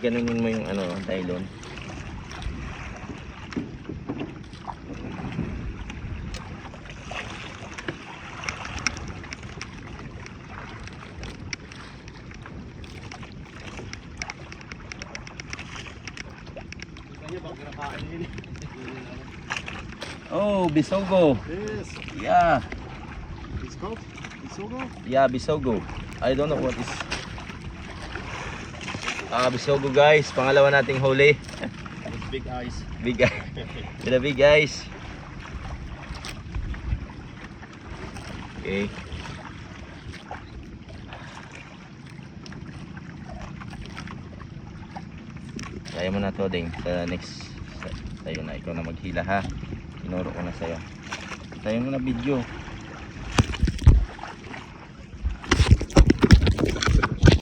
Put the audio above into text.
ganunin mo yung ano, nylon. Oh, bisogo. Yes. Yeah. It's called Bisogo? Yeah, bisogo. I don't know what is. Bisogo guys, pangalawa nating huli. With big eyes. Big guy. With the big guys. Okay. Kaya mo na to din sa next. Tayo na, ikaw na maghila ha. Tinuro ko na sa'yo. Tayo mo na video.